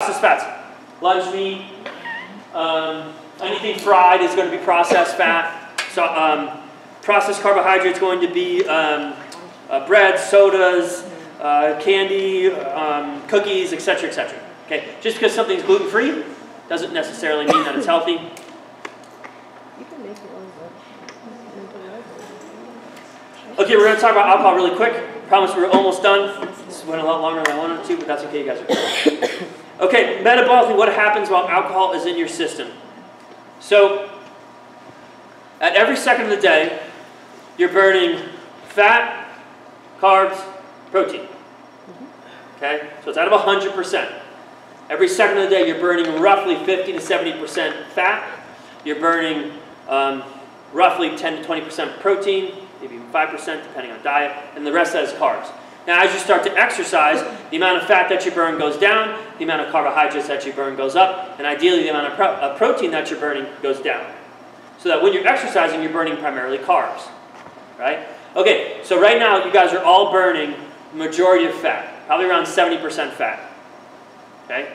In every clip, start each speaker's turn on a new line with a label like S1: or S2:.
S1: processed fats. Lunch meat, anything fried is going to be processed fat. So processed carbohydrates going to be bread, sodas, candy, cookies, etc., etc. Okay, just because something's gluten-free doesn't necessarily mean that it's healthy. Okay, we're going to talk about alcohol really quick. Promise we're almost done. This went a lot longer than I wanted to, but that's okay, you guys are good. Okay, metabolically, what happens while alcohol is in your system? So, at every second of the day, you're burning fat, carbs, protein. Okay, so it's out of 100%. Every second of the day, you're burning roughly 50 to 70% fat. You're burning roughly 10 to 20% protein, maybe even 5% depending on diet, and the rest of that is carbs. Now as you start to exercise, the amount of fat that you burn goes down, the amount of carbohydrates that you burn goes up, and ideally the amount of protein that you're burning goes down. So that when you're exercising, you're burning primarily carbs, right? Okay, so right now you guys are all burning the majority of fat, probably around 70% fat, okay?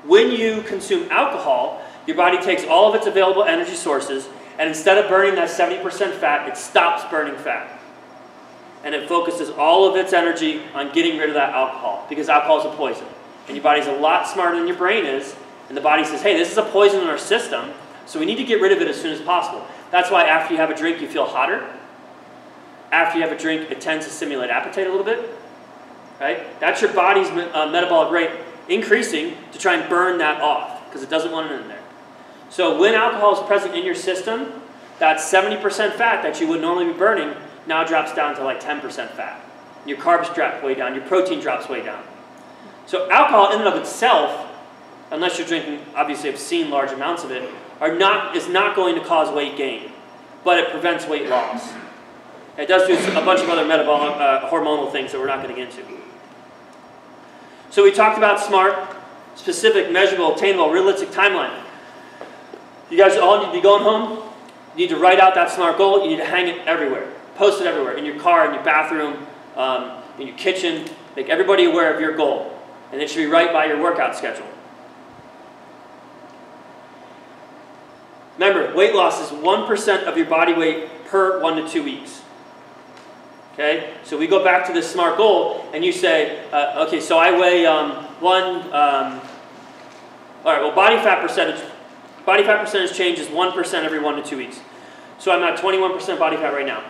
S1: When you consume alcohol, your body takes all of its available energy sources, and instead of burning that 70% fat, it stops burning fat. And it focuses all of its energy on getting rid of that alcohol, because alcohol is a poison. And your body's a lot smarter than your brain is, and the body says, hey, this is a poison in our system, so we need to get rid of it as soon as possible. That's why after you have a drink, you feel hotter. After you have a drink, it tends to stimulate appetite a little bit, right? That's your body's metabolic rate increasing to try and burn that off, because it doesn't want it in there. So when alcohol is present in your system, that 70% fat that you would normally be burning now drops down to like 10% fat. Your carbs drop way down, your protein drops way down. So alcohol in and of itself, unless you're drinking obviously obscene large amounts of it, is not going to cause weight gain, but it prevents weight loss. It does do a bunch of other metabolic, hormonal things that we're not going to get into. So we talked about SMART, specific, measurable, attainable, realistic timeline. You guys all need to be going home. You need to write out that SMART goal. You need to hang it everywhere. Post it everywhere. In your car, in your bathroom, in your kitchen. Make everybody aware of your goal. And it should be right by your workout schedule. Remember, weight loss is 1% of your body weight per 1 to 2 weeks. Okay? So we go back to this SMART goal, and you say, okay, so I weigh all right, well, body fat percentage change is 1% every 1 to 2 weeks. So I'm at 21% body fat right now.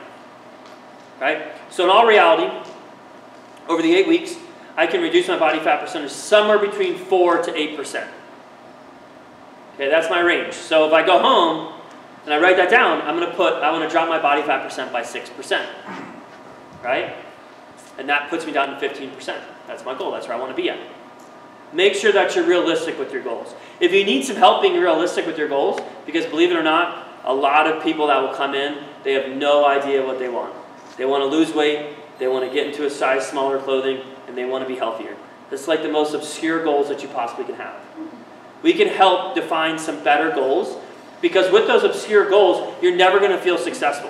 S1: Right? So in all reality, over the 8 weeks, I can reduce my body fat percentage somewhere between 4 to 8%. Okay, that's my range. So if I go home and I write that down, I want to drop my body fat percent by 6%. Right? And that puts me down to 15%. That's my goal. That's where I want to be at. Make sure that you're realistic with your goals. If you need some help being realistic with your goals, because believe it or not, a lot of people that will come in, they have no idea what they want. They want to lose weight, they want to get into a size smaller clothing, and they want to be healthier. It's like the most obscure goals that you possibly can have. We can help define some better goals, because with those obscure goals, you're never going to feel successful.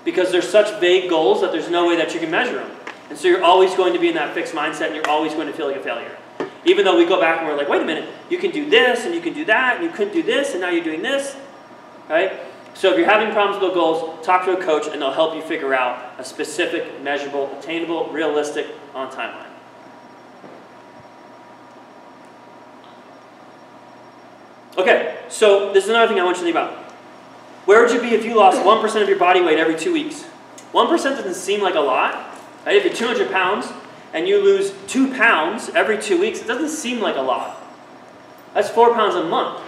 S1: Because they're such vague goals that there's no way that you can measure them. And so you're always going to be in that fixed mindset, and you're always going to feel like a failure. Even though we go back and we're like, wait a minute, you can do this, and you can do that, and you couldn't do this, and now you're doing this. Right? So if you're having problems with goals, talk to a coach, and they'll help you figure out a specific, measurable, attainable, realistic, on timeline. Okay, so this is another thing I want you to think about. Where would you be if you lost 1% of your body weight every 2 weeks? 1% doesn't seem like a lot. Right? If you're 200 pounds and you lose 2 pounds every 2 weeks, it doesn't seem like a lot. That's 4 pounds a month.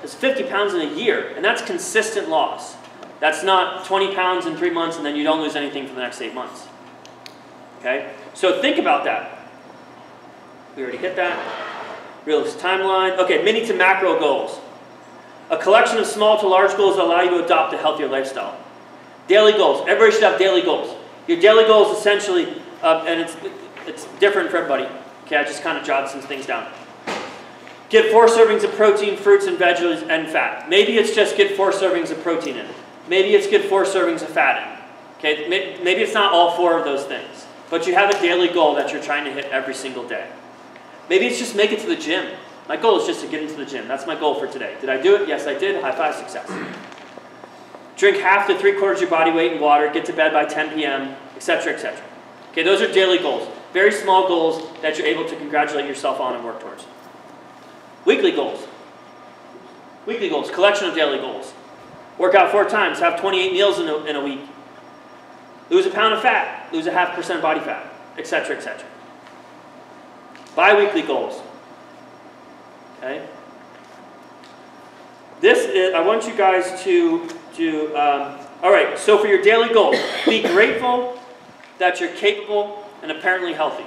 S1: That's 50 pounds in a year, and that's consistent loss. That's not 20 pounds in 3 months and then you don't lose anything for the next 8 months. Okay? So think about that. We already hit that. Realistic timeline. Okay, mini to macro goals. A collection of small to large goals that allow you to adopt a healthier lifestyle. Daily goals. Everybody should have daily goals. Your daily goal is essentially, and it's different for everybody. Okay, I just kind of jotted some things down. Get 4 servings of protein, fruits, and veggies, and fat. Maybe it's just get 4 servings of protein in. Maybe it's get 4 servings of fat in. Okay, maybe it's not all 4 of those things. But you have a daily goal that you're trying to hit every single day. Maybe it's just make it to the gym. My goal is just to get into the gym. That's my goal for today. Did I do it? Yes, I did. High five, success. Drink half to 3/4 of your body weight in water. Get to bed by 10 p.m., etc., etc. Okay, those are daily goals. Very small goals that you're able to congratulate yourself on and work towards. Weekly goals. Weekly goals, collection of daily goals. Work out 4 times, have 28 meals in a week. Lose a pound of fat, lose a 0.5% body fat, etc., etc. Bi-weekly goals. Okay? This is, I want you guys to do, all right, so for your daily goals, be grateful that you're capable and apparently healthy.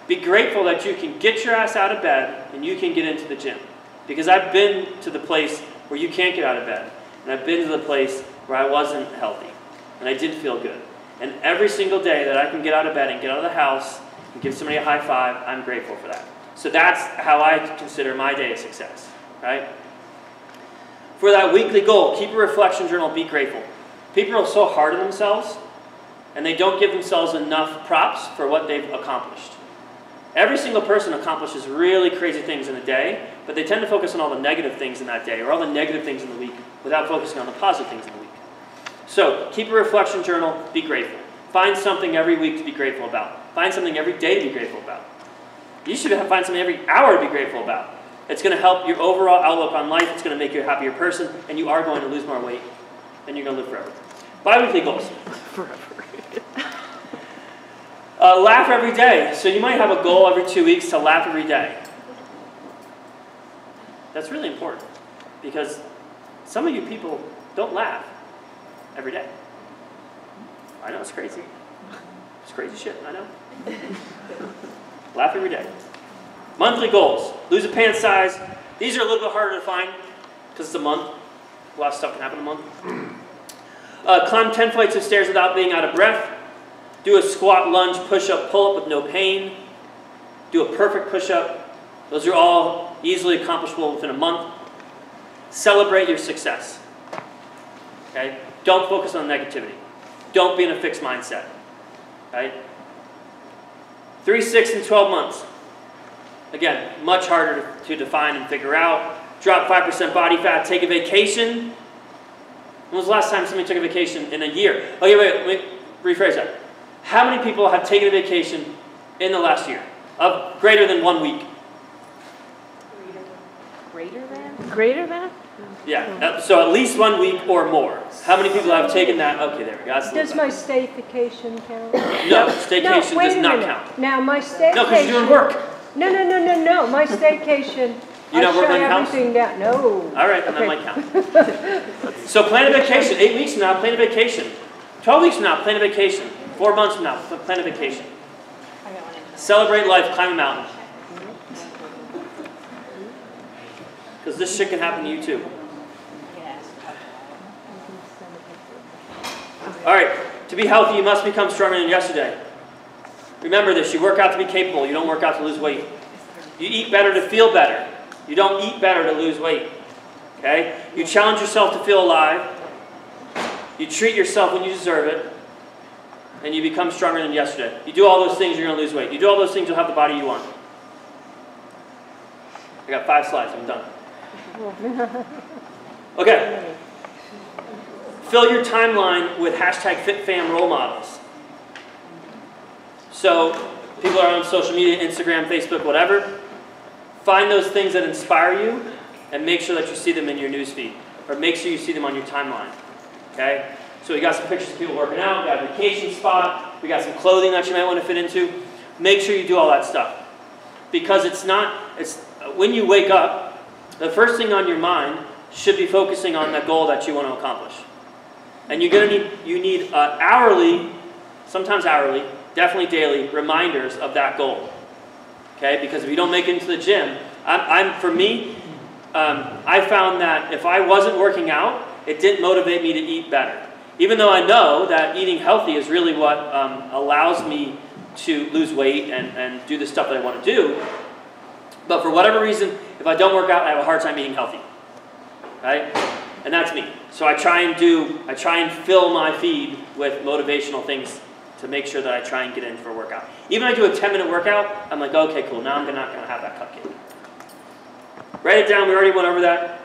S1: Be grateful that you can get your ass out of bed and you can get into the gym. Because I've been to the place where you can't get out of bed. And I've been to the place where I wasn't healthy. And I didn't feel good. And every single day that I can get out of bed and get out of the house and give somebody a high five, I'm grateful for that. So that's how I consider my day a success, right? For that weekly goal, keep a reflection journal, be grateful. People are so hard on themselves, and they don't give themselves enough props for what they've accomplished. Every single person accomplishes really crazy things in a day, but they tend to focus on all the negative things in that day, or all the negative things in the week, without focusing on the positive things in the week. So, keep a reflection journal, be grateful. Find something every week to be grateful about. Find something every day to be grateful about. You should find something every hour to be grateful about. It's going to help your overall outlook on life, it's going to make you a happier person, and you are going to lose more weight, and you're going to live forever. Bi-weekly goals.
S2: Forever.
S1: Laugh every day. So you might have a goal every 2 weeks to laugh every day. That's really important because some of you people don't laugh every day. I know, it's crazy. It's crazy shit, I know. Laugh every day. Monthly goals. Lose a pant size. These are a little bit harder to find because it's a month. A lot of stuff can happen in a month. Climb 10 flights of stairs without being out of breath. Do a squat, lunge, push-up, pull-up with no pain. Do a perfect push-up. Those are all easily accomplishable within a month. Celebrate your success. Okay? Don't focus on negativity. Don't be in a fixed mindset. Okay? 3, 6, and 12 months. Again, much harder to define and figure out. Drop 5% body fat. Take a vacation. When was the last time somebody took a vacation in a year? Okay, wait, let me rephrase that. How many people have taken a vacation in the last year of greater than 1 week?
S2: Greater than? Greater than?
S1: Yeah, so at least 1 week or more. How many people have taken that? Okay, there we go.
S3: Does my staycation count?
S1: No, staycation does not count.
S3: Now, my staycation...
S1: No, because you're doing work.
S3: No. My staycation...
S1: You don't work on your house?
S3: Everything down. No.
S1: All right, then that might count. So plan a vacation. 8 weeks from now, plan a vacation. 12 weeks from now, plan a vacation. 4 months from now, plan a vacation. Celebrate life, climb a mountain. Because this shit can happen to you too. Alright, to be healthy, you must become stronger than yesterday. Remember this, you work out to be capable, you don't work out to lose weight. You eat better to feel better. You don't eat better to lose weight. Okay? You challenge yourself to feel alive. You treat yourself when you deserve it. And you become stronger than yesterday. You do all those things, you're going to lose weight. You do all those things, you'll have the body you want. I got 5 slides, I'm done. Okay. Fill your timeline with #FitFam role models. So, people are on social media, Instagram, Facebook, whatever. Find those things that inspire you and make sure that you see them in your newsfeed. Or make sure you see them on your timeline. Okay? So we got some pictures of people working out, we got a vacation spot, we got some clothing that you might want to fit into. Make sure you do all that stuff. Because when you wake up, the first thing on your mind should be focusing on the goal that you want to accomplish. And you need hourly, sometimes hourly, definitely daily reminders of that goal. Okay? Because if you don't make it into the gym, for me, I found that if I wasn't working out, it didn't motivate me to eat better. Even though I know that eating healthy is really what allows me to lose weight and do the stuff that I want to do. But for whatever reason, if I don't work out, I have a hard time eating healthy. Right? And that's me. So I try and fill my feed with motivational things to make sure that I try and get in for a workout. Even if I do a 10-minute workout, I'm like, okay, cool, now I'm not gonna have that cupcake. Write it down, we already went over that.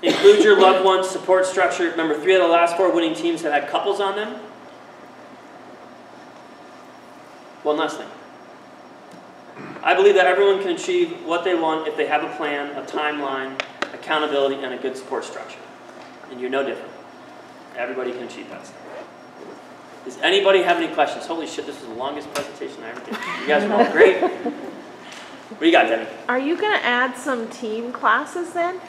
S1: Include your loved ones, support structure. Remember, 3 of the last 4 winning teams have had couples on them. One last thing. I believe that everyone can achieve what they want if they have a plan, a timeline, accountability, and a good support structure. And you're no different. Everybody can achieve that stuff. Does anybody have any questions? Holy shit, this is the longest presentation I ever did. You guys are all great. What do you got, Debbie?
S2: Are you going to add some team classes then?